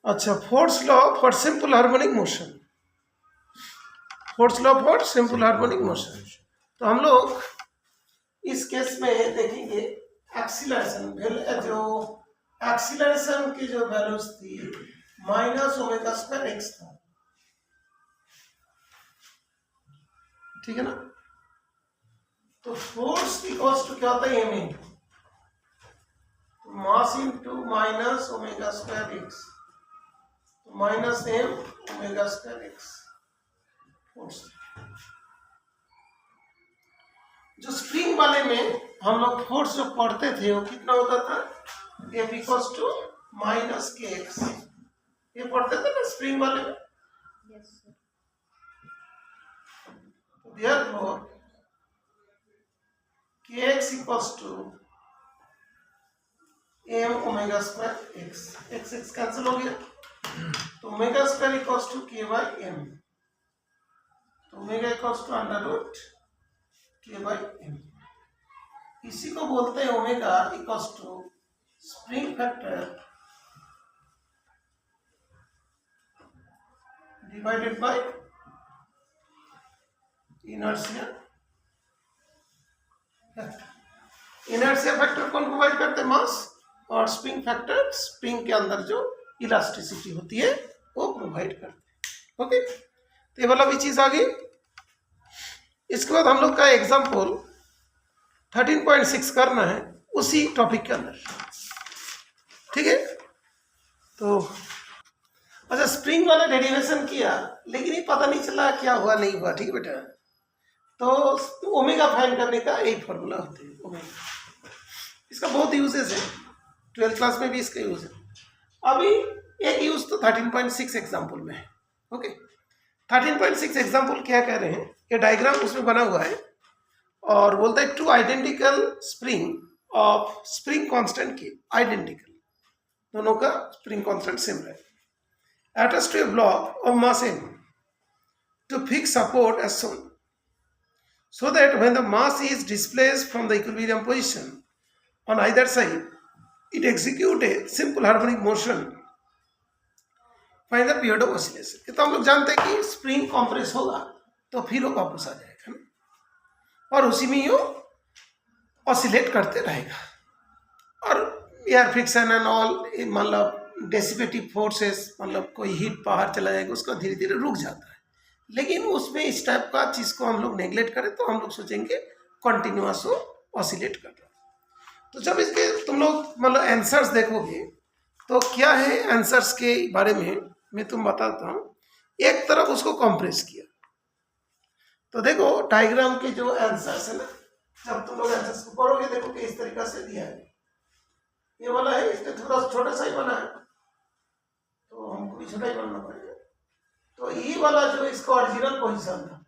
अच्छा, force law for simple harmonic motion, force law for simple harmonic motion. तो हम लोग इस केस में देखेंगे एक्सीलरेशन, जो एक्सीलरेशन की जो वैल्यूज थी माइनस ओमेगा स्क्वायर एक्स था, ठीक है ना। तो फोर्स इक्वल्स टू क्या होता है, m mass into minus omega square x, minus m omega square x force. जो स्प्रिंग वाले में हम लोग फोर्स जो पढ़ते थे वो कितना होता था, एफ इक्वल्स टू माइनस के एक्स, ये पढ़ते थे ना स्प्रिंग वाले में। Therefore kx equals to m omega square x, x x cancel हो गया, तो omega square equals to k by m, तो omega equals to under root k by m। इसी को बोलते हैं omega equals to spring factor divided by inertia factor. Inertia factor कौन provide करते हैं, मास, और स्प्रिंग फैक्टर स्प्रिंग के अंदर जो इलास्टिसिटी होती है वो प्रोवाइड करते हैं। ओके, तो ये वाला भी चीज आ गई। इसके बाद हम लोग का एग्जाम्पल 13.6 करना है उसी टॉपिक के अंदर, ठीक है। तो अच्छा, स्प्रिंग वाला डेरिवेशन किया लेकिन ये पता नहीं चला क्या हुआ नहीं हुआ, ठीक है बेटा। तो ओमेगा फाइंड करने का एक फॉर्मूला होता है ओमेगा, इसका बहुत यूजेस है, 12th क्लास में भी इसका यूज है। अभी एक यूज तो 13.6 एग्जाम्पल में है। ओके, 13.6 एग्जाम्पल क्या कह रहे हैं, ये डायग्राम उसमें बना हुआ है और बोलता है two identical spring of spring constant की आइडेंटिकल, दोनों का स्प्रिंग कांस्टेंट सेम है, attached to a block of mass m to fix support as shown, so that when the mass is displaced from the equilibrium position on either side, it execute a simple harmonic motion. Find the period of oscillation. ये तो हम लोग जानते हैं कि spring compress होगा तो फिर वो वापस आ जाएगा ना, और उसी में ये ऑसिलेट करते रहेगा, और एयर फ्रिक्शन एंड ऑल, मतलब डेसिपेटिव फोर्सेस, मतलब कोई हीट बाहर चला जाएगा उसका धीरे धीरे रुक जाता है। लेकिन उसमें इस टाइप का चीज को हम लोग नेग्लेक्ट करें तो हम लोग सोचेंगे कंटिन्यूअस वो ऑसिलेट कर रहा है। तो जब इसके तुम लोग मतलब आंसर्स देखोगे तो क्या है, आंसर्स के बारे में मैं तुम बताता हूँ। एक तरफ उसको कंप्रेस किया, तो देखो डायग्राम के जो आंसर्स है ना, जब तुम लोग आंसर्स को पढ़ोगे देखो कि इस तरीका से दिया है, ये वाला है, इसमें थोड़ा छोटा सा ही बना है तो हमको भी छोटा ही बनना पड़ेगा। तो ये वाला जो इसका ओरिजिनल पोजीशन था,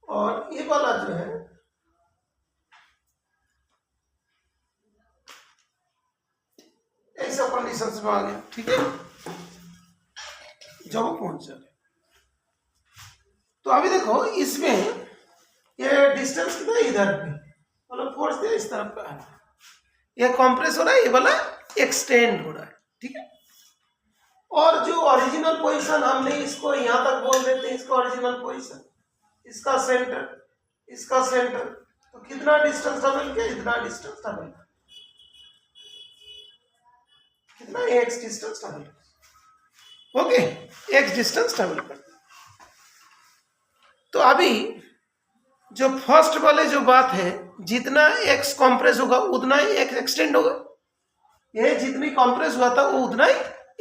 और ये वाला जो है ऐसा कंडीशन में आ गया, ठीक है, जब वो पहुंच जाए। तो अभी देखो इसमें ये डिस्टेंस कितना इधर पे, मतलब फोर्स दिया इस तरफ का है, ये कंप्रेस हो रहा है, ये वाला एक्सटेंड हो रहा है, ठीक है। और जो ओरिजिनल पोजीशन हमने इसको यहां तक बोल देते हैं, इसका ओरिजिनल पोजीशन, इसका सेंटर, इसका सेंटर, तो कितना डिस्टेंस ट्रेवल किया, इतना डिस्टेंस ट्रेवल, कितना x distance travel, okay, x distance travel करता। तो अभी जो फर्स्ट वाले जो बात है, जितना एक्स कंप्रेस होगा उतना ही एक्स एक्सटेंड होगा, ये जितनी कंप्रेस हुआ था वो उतना ही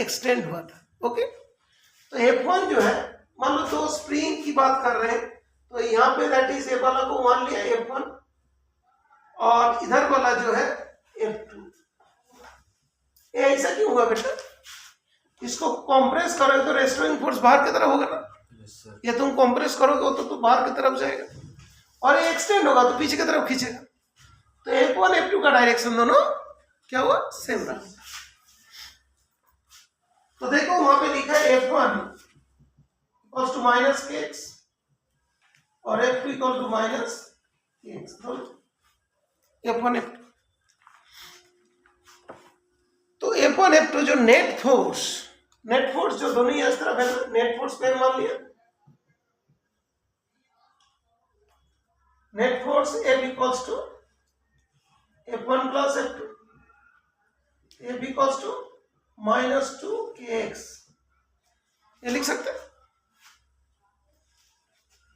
एक्सटेंड हुआ था। ओके, तो F1 जो है, मान लो तो स्प्रिंग की बात कर रहे हैं तो यहाँ पे दैट इज F वाला को मान लिया F1, और इधर वाला जो है F2। ये ऐसा क्यों होगा बेटा, इसको कंप्रेस करोगे तो रेस्टोरिंग फोर्स बाहर की तरफ होगा ना, ये तुम कंप्रेस करोगे तो बाहर की तरफ जाएगा, और ये एक्सटेंड होगा तो पीछे की तरफ खींचेगा। तो F1 F2 का डायरेक्शन दोनों क्या हुआ, सेम रहा। देखो वहां पे लिखा है F1 इक्वल्स टू माइनस के एक्स और F2 इक्वल टू माइनस के एक्स, F1 F2। तो F1 F2 जो नेट फोर्स जो दोनों ही इस तरफ है, नेट फोर्स पे मान लिया, net force F equals to F1 plus F2, F equals to minus 2kx, ये लिख सकते हैं।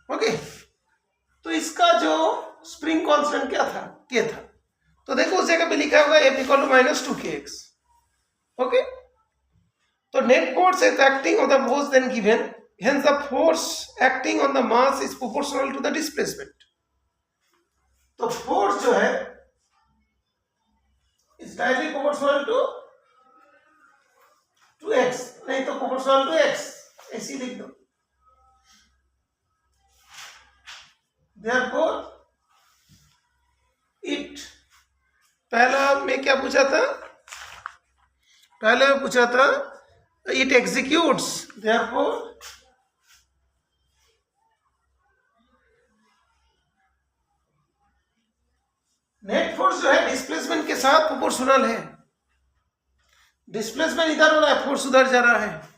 ओके, तो इसका जो स्प्रिंग कांस्टेंट क्या था, के था, तो देखो उस जगह पे लिखा होगा F equal to minus 2kx। Okay, तो net force is acting on the force then given, hence the force acting on the mass is proportional to the displacement। तो फोर्स जो है is directly proportional to x, नहीं तो proportional to x, ऐसी लिख दो। Therefore it, पहला में क्या पूछा था, पहले पूछा था it executes, therefore net force जो है डिस्प्लेसमेंट के साथ प्रोपोर्शनल है, डिस्प्लेसमेंट इधर हो रहा है, फोर्स उधर जा रहा है,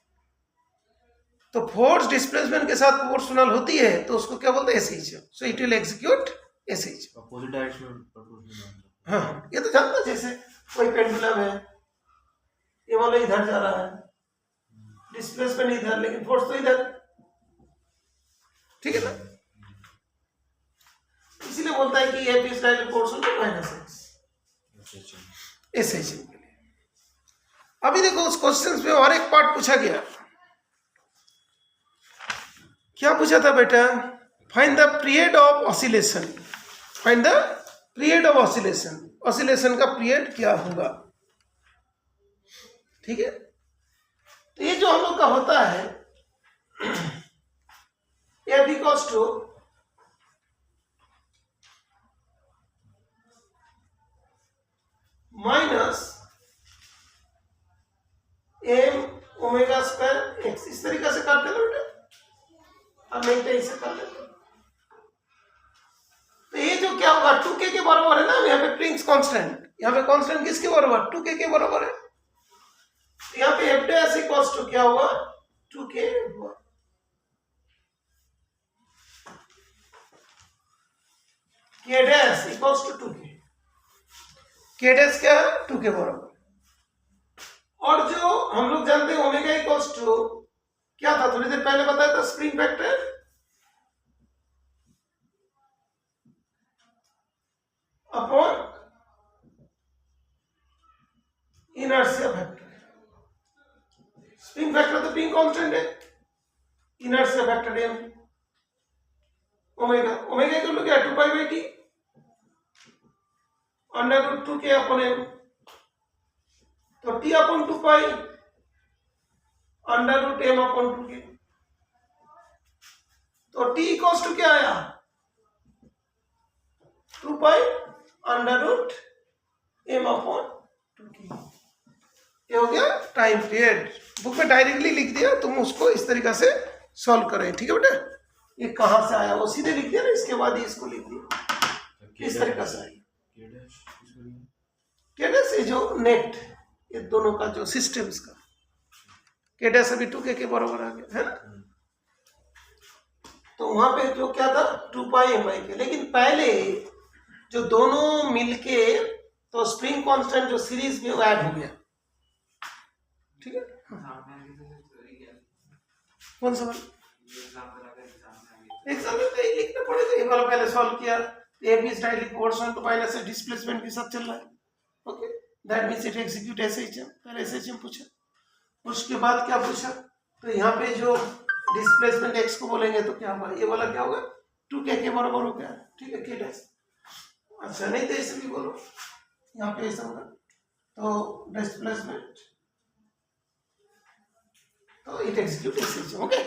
तो फोर्स डिस्प्लेसमेंट के साथ प्रोपोर्शनल होती है तो उसको क्या बोलते हैं, SH. So it will execute SH, opposite direction में प्रोपोर्शनल। हाँ, ये तो जानता, जैसे कोई पेंडुलम है, ये वाला इधर जा रहा है, डिस्प्लेसमेंट इधर, लेकिन फोर्स तो इधर, ठीक है ना, इसीलिए बोलता है कि F is directly proportional to minus x, SH के लिए। अभी देखो उस क्वेश्चन में और एक पार्ट पूछा गया, क्या पूछा था बेटा, find the period of oscillation, find the period of oscillation, oscillation का पीरियड क्या होगा, ठीक है। तो ये जो हम लोग का होता है F equals to minus m omega square x, इस तरीके से करते हैं बेटा, अब नहीं तो इसे कर लेते। तो ये जो क्या होगा 2k के बराबर है ना, यहाँ पे प्रिंस कांस्टेंट, यहाँ पे कांस्टेंट किसके बराबर, 2k के बराबर है, तो यहाँ पे f डैश इक्वल्स टू क्या हुआ, 2k हुआ। k dash equals to 2k, k dash क्या है, 2 के बराबर। और जो हम लोग जानते हैं ओमेगा इक्वल्स टू क्या था, थोड़ी देर पहले बताया था, spring factor upon inertia factor. Spring factor तो पिंग कांस्टेंट है, इनर्शिया फैक्टर है ओमेगा, ओमेगा इक्वल टू क्या, 2 pi by t under root 2k upon m, तो t upon 2 pi under root m upon 2k, तो t equals to क्या आया, 2 pi under root m upon 2k, ये हो गया time period. Book में directly लिख दिया, तुम उसको इस तरीके से सॉल्व करें, ठीक है बेटा। ये कहां से आया वो सीधे लिख दिया ना, इसके बाद ही इसको लिख दिया, इस तरीके से आया के जो नेट, ये दोनों का जो सिस्टम्स का के डैश अभी 2k के बराबर आ गया है ना, तो वहां पे जो क्या था 2 पाई एम आई के, लेकिन पहले जो दोनों मिलके तो स्प्रिंग कांस्टेंट जो सीरीज में वो ऐड हो गया, ठीक है। कौन सा वाला एग्जाम में तो लिखना पड़ेगा, ये वाला पहले सॉल्व किया, A B is directly proportional to minus से डिस्प्लेसमेंट के साथ चल रहा है, okay, that means it execute SHM, पहले एसएचएम पूछा, उसके बाद क्या पूछा, तो यहाँ पे जो डिस्प्लेसमेंट एक्स को बोलेंगे तो क्या होगा, ये वाला क्या होगा 2k के बराबर हो गया, ठीक है, k डैश। अच्छा नहीं तो ऐसे भी बोलो, यहाँ पे ऐसा होगा, तो डिस्प्लेसमेंट, तो इट एग्जीक्यूट एसएचएम, ओके।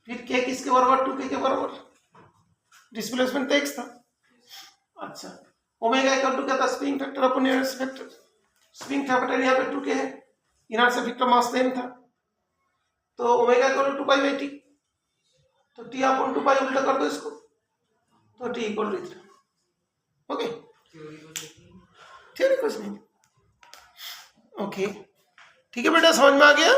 फिर k किसके बराबर, 2k के बराबर, डिस्प्लेसमेंट तो x था। अच्छा ओमेगा इक्वल टू क्या था, spring factor upon inertia factor, spring factor यहाँ पे 2k है, इनर्शिया फैक्टर मास सेम था, तो ओमेगा इक्वल टू 2π/t, तो t अपॉन 2π उल्टा कर दो इसको, तो t equal to 3। Okay, theory कुछ नहीं। ओके, ठीक है बेटा, समझ में आ गया।